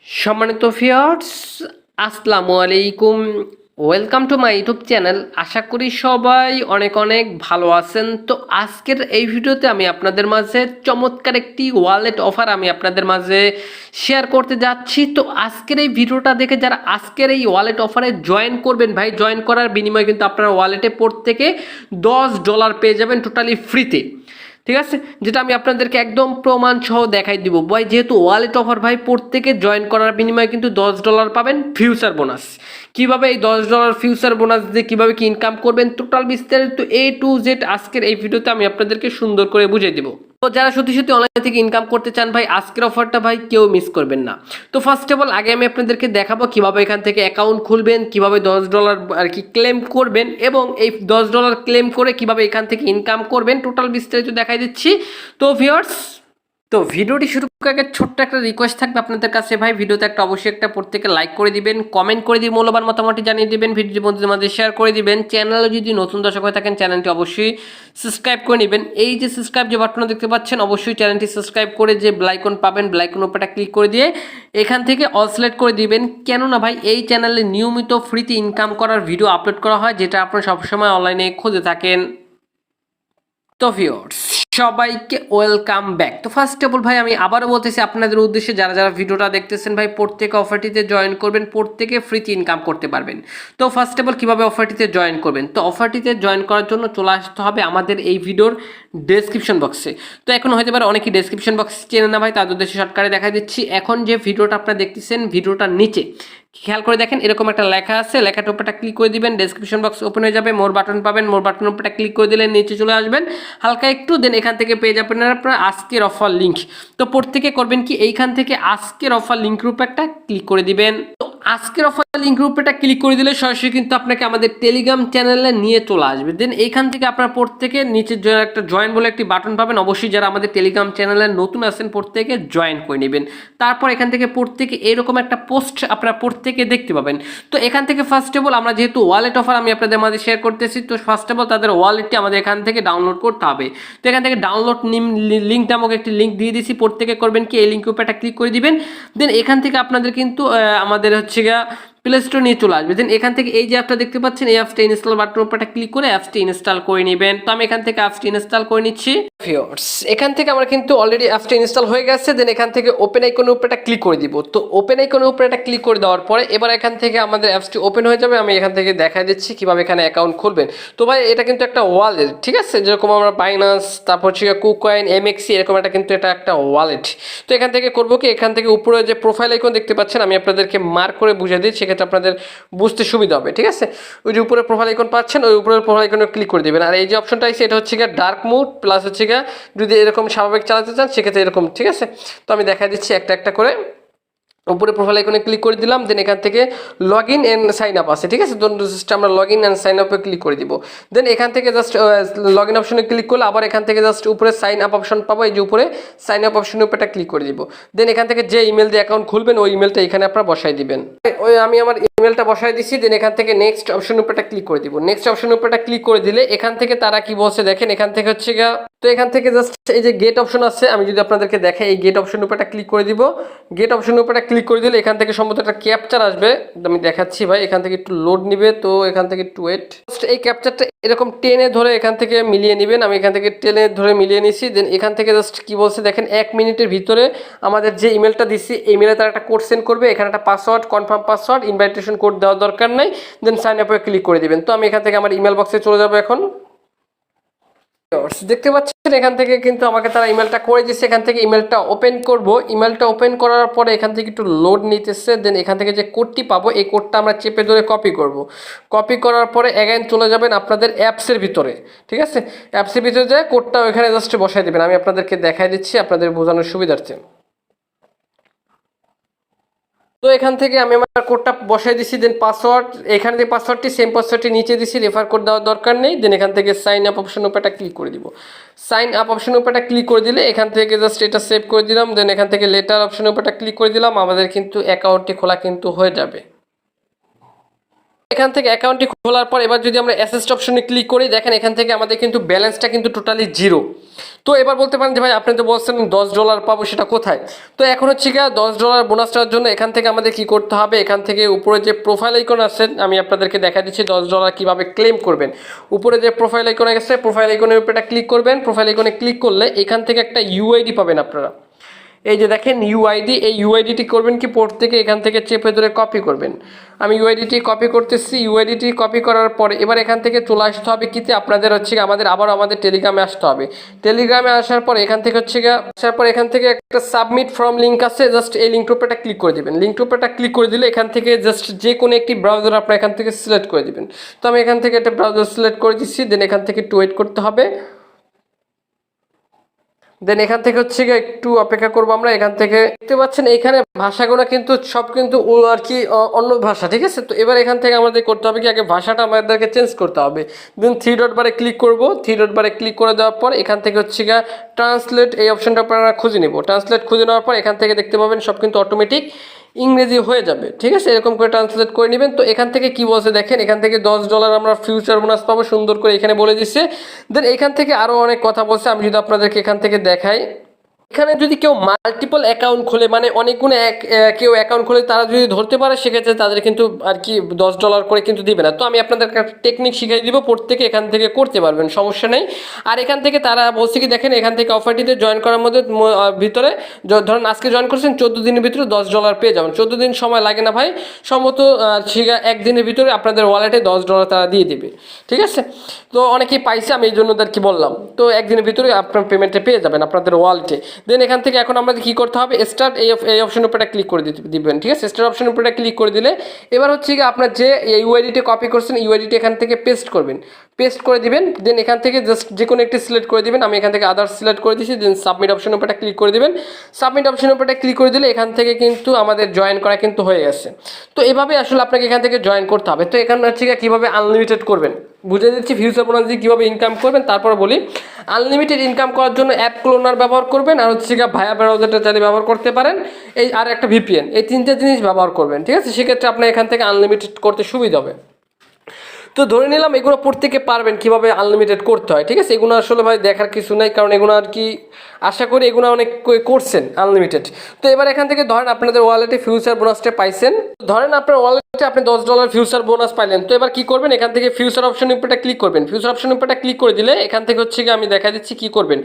সম্মানিত ভিউয়ার্স, আসসালামু আলাইকুম। Welcome to my YouTube channel. আশা করি সবাই অনেক অনেক ভালো আছেন। তো আজকের এই ভিডিওতে আমি আপনাদের মাঝে চমৎকার একটি ওয়ালেট অফার আমি আপনাদের মাঝে শেয়ার করতে যাচ্ছি। তো আজকের এই ভিডিওটা দেখে যারা আজকের এই ওয়ালেট অফারে জয়েন করবেন, ভাই জয়েন করার বিনিময়ে কিন্তু আপনার ওয়ালেটে প্রত্যেকে $10 পেয়ে যাবেন টোটালি ফ্রিতে। ঠিক আছে, যেটা আমি আপনাদেরকে একদম প্রমাণ সহ দেখাই দিব ভাই। যেহেতু ওয়ালেট অফার ভাই, প্রত্যেকে জয়েন করার বিনিময়ে কিন্তু $10 পাবেন ফিউচার বোনাস। কিভাবে এই $10 ফিউচার বোনাস দিয়ে কিভাবে কি ইনকাম করবেন, টোটাল বিস্তারিত A to Z আজকের এই ভিডিওতে আমি আপনাদেরকে সুন্দর করে বুঝিয়ে দিব। তো যারা সত্যি সত্যি অনলাইন থেকে ইনকাম করতে চান ভাই, আজকের অফারটা ভাই কেউ মিস করবেন না। তো ফার্স্ট অফ অল আগে আমি আপনাদেরকে দেখাবো কিভাবে এখান থেকে অ্যাকাউন্ট খুলবেন, কিভাবে $10 আর কি ক্লেম করবেন, এবং এই $10 ক্লেম করে কিভাবে এখান থেকে ইনকাম করবেন, টোটাল বিস্তারিত দেখাই দিচ্ছি। তো ভিউয়ার্স, তো ভিডিওটি শুরু করার আগে ছোট্ট একটা রিকোয়েস্ট থাকবে আপনাদের কাছে ভাই, ভিডিওতে একটা অবশ্যই একটা প্রত্যেকে লাইক করে দিবেন, কমেন্ট করে দিয়ে মূল্যবান মতামতটি জানিয়ে দিবেন, ভিডিওটি বন্ধুদের মাঝে শেয়ার করে দিবেন। চ্যানেলে যদি নতুন দর্শক হয়ে থাকেন চ্যানেলটি অবশ্যই সাবস্ক্রাইব করে নেবেন। এই যে সাবস্ক্রাইব যে বাটনটা দেখতে পাচ্ছেন, অবশ্যই চ্যানেলটি সাবস্ক্রাইব করে যে বেল আইকন পাবেন, বেল আইকন উপরটা ক্লিক করে দিয়ে এখান থেকে অল সিলেক্ট করে দিবেন। কেননা ভাই এই চ্যানেলে নিয়মিত ফ্রিতে ইনকাম করার ভিডিও আপলোড করা হয়, যেটা আপনারা সবসময় অনলাইনে খুঁজে থাকেন। তো ভিউয়ার্স, সবাইকে ওয়েলকাম ব্যাক। তো ফার্স্ট অফ অল ভাই আমি আবারও বলতেছি আপনাদের উদ্দেশ্যে, যারা যারা ভিডিওটা দেখতেছেন ভাই, প্রত্যেকে অফারটিতে জয়েন করবেন, প্রত্যেকে ফ্রিতে ইনকাম করতে পারবেন। তো ফার্স্ট অফ অল কীভাবে অফারটিতে জয়েন করবেন, তো অফারটিতে জয়েন করার জন্য চলে আসতে হবে আমাদের এই ভিডিওর ডেসক্রিপশন বক্সে। তো এখন হতে পারে অনেকেই ডেসক্রিপশন বক্স চেনে না ভাই, তাদের উদ্দেশ্যে শর্টকাটে দেখা দিচ্ছি। এখন যে ভিডিওটা আপনারা দেখতেছেন, ভিডিওটার নিচে খেয়াল করে দেখেন এরকম একটা লেখা আছে, লেখাটার উপরটা ক্লিক করে দিবেন, ডেসক্রিপশন বক্স ওপেন হয়ে যাবে, মোর বাটন পাবেন, মোর বাটনের উপরটা ক্লিক করে দিলে নিচে চলে আসবেন হালকা একটু, দেন এখান থেকে পেয়ে যাবেন আপনারা আজকের অফার লিঙ্ক। তো প্রত্যেকে করবেন কি, এইখান থেকে আজকের অফার লিঙ্ক রূপে একটা ক্লিক করে দিবেন। তো আজকের অফার লিঙ্ক রূপে একটা ক্লিক করে দিলে সরাসরি কিন্তু আপনাকে আমাদের টেলিগ্রাম চ্যানেলে নিয়ে চলে আসবে। দেন এইখান থেকে আপনারা প্রত্যেকে নিচে একটা জয়েন বলে একটি বাটন পাবেন, অবশ্যই যারা আমাদের টেলিগ্রাম চ্যানেলে নতুন আছেন প্রত্যেকে জয়েন করে নেবেন। তারপর এখান থেকে প্রত্যেকে এরকম একটা পোস্ট আপনারা প্রত্যেকে দেখতে পাবেন। তো এখান থেকে ফার্স্ট অফ অল আমরা যেহেতু ওয়ালেট অফার আমি আপনাদের মাঝে শেয়ার করতেছি, তো ফার্স্ট অফ অল তাদের ওয়ালেটটি আমাদের এখান থেকে ডাউনলোড করতে হবে। তো এখান থেকে ডাউনলোড লিঙ্ক নামক একটি লিঙ্ক দিয়ে দিয়েছি, প্রত্যেকে করবেন কি এই লিঙ্কের উপর একটা ক্লিক করে দিবেন। দেন এখান থেকে আপনাদের কিন্তু আমাদের হচ্ছে গিয়া প্লে স্টোর নিয়ে চলে আসবে। দেন এখান থেকে এই যে অ্যাপটা দেখতে পাচ্ছেন, এই অ্যাপসটা ইনস্টল বাটনের উপর একটা ক্লিক করে অ্যাপসটি ইনস্টল করে নেবেন। তো আমি এখান থেকে অ্যাপসটি ইনস্টল করে নিচ্ছি। ভিউয়ার্স, এখান থেকে আমার কিন্তু অলরেডি অ্যাপসটা ইনস্টল হয়ে গেছে। দেন এখান থেকে ওপেন আইকনের উপর একটা ক্লিক করে দিব। তো ওপেন আইকনের উপর একটা ক্লিক করে দেওয়ার পরে এবার এখান থেকে আমাদের অ্যাপসটি ওপেন হয়ে যাবে। আমি এখান থেকে দেখাই দিচ্ছি কিভাবে এখানে অ্যাকাউন্ট খুলবেন। তো ভাই এটা কিন্তু একটা ওয়ালেট, ঠিক আছে, যেরকম আমরা বাইন্যান্স, তারপর হচ্ছে কুকয়েন, এমএক্সি, এরকম কিন্তু এটা একটা ওয়ালেট। তো এখান থেকে করবো কি, এখান থেকে উপরে যে প্রোফাইল আইকন দেখতে পাচ্ছেন, আমি আপনাদেরকে মার্ক করে বুঝিয়ে দিই, সেক্ষেত্রে আপনাদের বুঝতে সুবিধা হবে। ঠিক আছে, ওই যে উপরে প্রোফাইল আইকন পাচ্ছেন, ওই উপরের প্রোফাইল আইকনে ক্লিক করে দেবেন। আর এই যে অপশনটা আছে এটা হচ্ছে গিয়ে ডার্ক মোড প্লাস হচ্ছে গিয়ে যদি এরকম স্বাভাবিক চালাতে চান সেক্ষেত্রে এরকম। ঠিক আছে, তো আমি দেখা দিচ্ছি একটা একটা করে। উপরে প্রোফাইল আইকনে ক্লিক করে দিলাম। দেন এখান থেকে log in and sign up আছে, ঠিক আছে, জাস্ট আমরা লগ ইন অ্যান্ড সাইন আপে ক্লিক করে দিব। দেন এখান থেকে জাস্ট লগ ইন অপশনে ক্লিক করলে আবার এখান থেকে জাস্ট উপরে সাইন আপ অপশন পাবো, এই যে উপরে সাইন আপ অপশনের উপরে একটা ক্লিক করে দিব। দেন এখান থেকে যে ইমেল দিয়ে অ্যাকাউন্ট খুলবেন ওই ইমেলটা এখানে আপনারা বসাই দিবেন। ওই আমি আমার ইমেলটা বসাই দিছি। দেন এখান থেকে নেক্সট অপশনের উপর একটা ক্লিক করে দিব। নেক্সট অপশনের উপর একটা ক্লিক করে দিলে এখান থেকে তারা কি বলছে দেখেন, এখান থেকে হচ্ছে গিয়া, তো এখান থেকে জাস্ট এই যে গেট অপশন আছে, আমি যদি আপনাদেরকে দেখাই এই গেট অপশনের উপর একটা ক্লিক করে দিব। গেট অপশনের উপর একটা ক্লিক করে দিলে এখান থেকে সম্ভবত একটা ক্যাপচার আসবে, আমি দেখাচ্ছি ভাই, এখান থেকে একটু লোড নিবে। তো এখান থেকে একটু ওয়েট, এই ক্যাপচারটা এরকম টেনে ধরে এখান থেকে মিলিয়ে নেবেন। আমি এখান থেকে টেনে ধরে মিলিয়ে নিছি। দেন এখান থেকে জাস্ট কি বলছে দেখেন, 1 মিনিটের ভিতরে আমাদের যে ইমেলটা দিচ্ছি এই ইমেলে তারা একটা কোড সেন্ড করবে, এখানে একটা password, confirm password, invitation code দেওয়ার দরকার নাই। দেন সাইন আপে ক্লিক করে দিবেন। তো আমি এখান থেকে আমার ইমেল বক্সে চলে যাবো। এখন দেখতে পাচ্ছেন এখান থেকে কিন্তু আমাকে তারা ইমেলটা করে দিচ্ছে। এখান থেকে ইমেলটা ওপেন করব। ইমেলটা ওপেন করার পরে এখান থেকে একটু লোড নিতেছে। দেন এখান থেকে যে কোডটি পাবো এই কোডটা আমরা চেপে ধরে কপি করব। কপি করার পরে অ্যাগেন চলে যাবেন আপনাদের অ্যাপসের ভিতরে। ঠিক আছে, অ্যাপসের ভিতরে যে কোডটা ওইখানে জাস্ট বসাই দেবেন। আমি আপনাদেরকে দেখাই দিচ্ছি আপনাদের বোঝানোর সুবিধার্থে। তো এখান থেকে আমি আমার কোডটা বসাই দিছি। দেন পাসওয়ার্ড, এখান থেকে পাসওয়ার্ডটি সেম পাসওয়ার্ডটি নিচে দিছি, রেফার কোড দেওয়ার দরকার নেই। দেন এখান থেকে সাইন আপ অপশন উপর একটা ক্লিক করে দিব। সাইন আপ অপশন উপর একটা ক্লিক করে দিলে এখান থেকে জাস্ট এটা সেভ করে দিলাম। দেন এখান থেকে লেটার অপশন উপর একটা ক্লিক করে দিলাম। আমাদের কিন্তু অ্যাকাউন্টটি খোলা কিন্তু হয়ে যাবে। এখান থেকে অ্যাকাউন্টটি খোলার পর এবার যদি আমরা অ্যাসেস্ট অপশনে ক্লিক করি, দেখেন এখান থেকে আমাদের কিন্তু ব্যালেন্সটা কিন্তু টোটালি জিরো। তো এবার বলতে পারেন যে ভাই আপনি তো বলছেন $10 পাবো, সেটা কোথায়? তো এখন হচ্ছে গিয়ে $10 বোনাসটার জন্য এখান থেকে আমাদের কি করতে হবে, এখান থেকে উপরে যে প্রোফাইল আইকন আছে আমি আপনাদেরকে দেখা দিচ্ছি $10 কীভাবে ক্লেম করবেন। উপরে যে প্রোফাইল আইকন আছে, প্রোফাইল আইকনের উপরে ক্লিক করবেন। প্রোফাইল আইকনে ক্লিক করলে এখান থেকে একটা ইউআইডি পাবেন আপনারা। এই যে দেখেন ইউআইডি, এই ইউআইডিটি করবেন কি পোর্ট থেকে এখান থেকে চেপে ধরে কপি করবেন। আমি ইউআইডিটি কপি করতেছি। ইউআইডিটি কপি করার পরে এবার এখান থেকে চলে আসতে হবে কিতে, আপনাদের হচ্ছে আমাদের টেলিগ্রামে আসতে হবে। টেলিগ্রামে আসার পর এখান থেকে এখান থেকে একটা সাবমিট ফ্রম লিঙ্ক আছে, জাস্ট এই লিঙ্কটার উপরে ক্লিক করে দিবেন। লিঙ্কটার উপরে ক্লিক করে দিলে এখান থেকে জাস্ট যে কোনো একটি ব্রাউজার আপনারা এখান থেকে সিলেক্ট করে দিবেন। তো আমি এখান থেকে একটা ব্রাউজার সিলেক্ট করে দিচ্ছি। দেন এখান থেকে একটু ওয়েট করতে হবে। দেন এখান থেকে হচ্ছে একটু অপেক্ষা করবো আমরা। এখান থেকে দেখতে পাচ্ছেন এখানে ভাষাগুলো কিন্তু সব কিন্তু আর কি অন্য ভাষা, ঠিক আছে। তো এবার এখান থেকে আমাদের করতে হবে কি, আগে ভাষাটা আমাদেরকে চেঞ্জ করতে হবে। দেন 3 ডট বারে ক্লিক করবো। 3 ডট বারে ক্লিক করে দেওয়ার পর এখান থেকে হচ্ছে ট্রান্সলেট, এই অপশনটা আপনারা খুঁজে নেব। ট্রান্সলেট খুঁজে নেওয়ার পর এখান থেকে দেখতে পাবেন সব কিন্তু অটোমেটিক ইংরেজি হয়ে যাবে, ঠিক আছে। এরকম করে ট্রান্সলেট করে নেবেন। তো এখান থেকে কি বলছে দেখেন, এখান থেকে $10 আমরা ফিউচার বোনাস পাবো, সুন্দর করে এখানে বলে দিচ্ছে। দেন এখান থেকে আরও অনেক কথা বলছে, আমি যদি আপনাদেরকে এখান থেকে দেখাই। এখানে যদি কেউ মাল্টিপল অ্যাকাউন্ট খোলে, মানে অনেকগুলো কেউ অ্যাকাউন্ট খোলে, তারা যদি ধরতে পারে সেক্ষেত্রে তাদের কিন্তু আর কি $10 করে কিন্তু দিবে না। তো আমি আপনাদের টেকনিক শিখিয়ে দিব, প্রত্যেকে এখান থেকে করতে পারবেন, সমস্যা নেই। আর এখান থেকে তারা বলছে কি দেখেন, এখান থেকে অফারটিতে জয়েন করার মধ্যে ভিতরে ধরুন আজকে জয়েন করছেন, 14 দিনের ভিতরে $10 পেয়ে যাবেন। 14 দিন সময় লাগে না ভাই, সম্ভবত একদিনের ভিতরে আপনাদের ওয়ালেটে $10 তারা দিয়ে দেবে, ঠিক আছে। তো অনেকেই পাইছে, আমি এই জন্য আর কি বললাম। তো একদিনের ভিতরে আপনার পেমেন্টে পেয়ে যাবেন আপনাদের ওয়ালেটে। দেন এখান থেকে এখন আমাদের কী করতে হবে, স্টার্ট এই অপশনের উপরে ক্লিক করে দিবেন, ঠিক আছে। স্টার্ট অপশনের উপরে ক্লিক করে দিলে এবার হচ্ছে কি আপনার যে ইউআইডিটি কপি করছেন, ইউআইডিটি এখান থেকে পেস্ট করবেন, পেস্ট করে দিবেন। দেন এখান থেকে জাস্ট যে কোনো একটি সিলেক্ট করে দিবেন। আমি এখান থেকে আদার্স সিলেক্ট করে দিচ্ছি। দেন সাবমিট অপশনের উপরে ক্লিক করে দিবেন। সাবমিট অপশনের উপরে ক্লিক করে দিলে এখান থেকে কিন্তু আমাদের জয়েন করা কিন্তু হয়ে গেছে। তো এভাবে আসলে আপনাকে এখান থেকে জয়েন করতে হবে। তো এখানে হচ্ছে কীভাবে আনলিমিটেড করবেন বুঝে দিচ্ছি, ফিউচার বোনাস দিয়ে কীভাবে ইনকাম করবেন। তারপর বলি, আনলিমিটেড ইনকাম করার জন্য অ্যাপ ক্লোনার ব্যবহার করবেন, আর হচ্ছে ভায়া ব্রাউজারটা চাইলে ব্যবহার করতে পারেন, এই আর একটা ভিপিএন, এই 3টে জিনিস ব্যবহার করবেন, ঠিক আছে। সেক্ষেত্রে আপনার এখান থেকে আনলিমিটেড করতে সুবিধা হবে। তো ধরে নিলাম এগুলো প্রত্যেকে পারবেন কীভাবে আনলিমিটেড করতে হয়, ঠিক আছে। এগুলো আসলে ভাই দেখার কিছু নাই, কারণ এগুলো আর কি আশা করি এগুলো অনেক করছেন আনলিমিটেড। তো এবার এখান থেকে ধরেন আপনাদের ওয়ালেটে ফিউচার বোনাসটা পাইছেন, ধরেন আপনার ওয়ালেটে আপনি $10 ফিউচার বোনাস পাইলেন। তো এবার কী করবেন, এখান থেকে ফিউচার অপশনের উপরটা ক্লিক করবেন। ফিউচার অপশনের উপরটা ক্লিক করে দিলে এখান থেকে হচ্ছে আমি দেখা দিচ্ছি কী করবেন।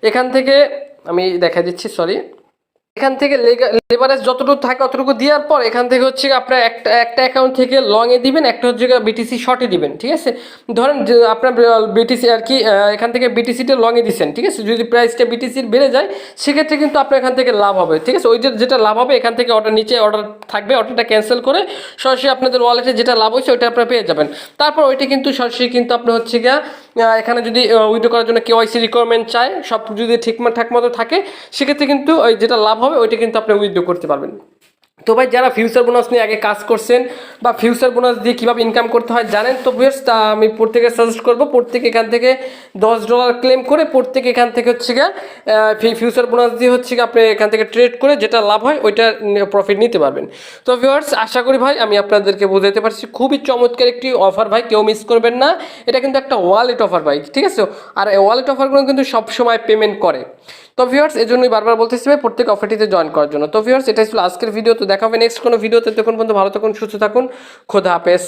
এখান থেকে আমি দেখা দিচ্ছি, সরি, এখান থেকে লেভারেজ যতটুকু থাকে অতটুকু দেওয়ার পর এখান থেকে হচ্ছে আপনার একটা অ্যাকাউন্ট থেকে লংয়ে দিবেন, একটা হচ্ছে বিটিসি শর্টে দিবেন, ঠিক আছে। ধরেন আপনার বিটিসি আর কি এখান থেকে বিটিসিটা লংয়ে দিচ্ছেন, ঠিক আছে। যদি প্রাইসটা বিটিসির বেড়ে যায় সেক্ষেত্রে কিন্তু আপনার এখান থেকে লাভ হবে, ঠিক আছে। ওই যেটা লাভ হবে এখান থেকে অর্ডার নিচে অর্ডার থাকবে, অর্ডারটা ক্যান্সেল করে সরাসরি আপনাদের ওয়ালেটে যেটা লাভ হয়েছে ওইটা আপনারা পেয়ে যাবেন। তারপর ওইটা কিন্তু সরাসরি কিন্তু আপনার হচ্ছে এখানে যদি উইথড্র করার জন্য কেওয়াইসি রিকোয়ারমেন্ট চায়, সব যদি ঠিকঠাক মতো থাকে সেক্ষেত্রে কিন্তু ওই যেটা লাভ হবে ওইটা কিন্তু আপনি উইথড্র করতে পারবেন। তো ভাই যারা ফিউচার বোনাস নিয়ে আগে কাজ করছেন বা ফিউচার বোনাস দিয়ে কীভাবে ইনকাম করতে হয় জানেন, তো ভিউয়ার্স তা আমি প্রত্যেকে সাজেস্ট করবো, প্রত্যেকে এখান থেকে $10 ক্লেম করে প্রত্যেকে এখান থেকে হচ্ছে ফিউচার বোনাস দিয়ে হচ্ছে আপনি এখান থেকে ট্রেড করে যেটা লাভ হয় ওইটা প্রফিট নিতে পারবেন। তো ভিউয়ার্স আশা করি ভাই আমি আপনাদেরকে বোঝাতে পারছি, খুবই চমৎকার একটি অফার ভাই, কেউ মিস করবেন না। এটা কিন্তু একটা ওয়ালেট অফার ভাই, ঠিক আছে। আর এই ওয়ালেট অফারগুলো কিন্তু সবসময় পেমেন্ট করে। তো ভিউয়ার্স এই জন্যই বারবার বলতেছি ভাই প্রত্যেক অফারটিতে জয়েন করার জন্য। তো ভিউয়ার্স এটাই ছিল আজকের ভিডিও। তো দেখা হবে নেক্সট কোনো ভিডিওতে, তখন পর্যন্ত ভালো থাকুন, সুস্থ থাকুন, খোদা হাফেজ।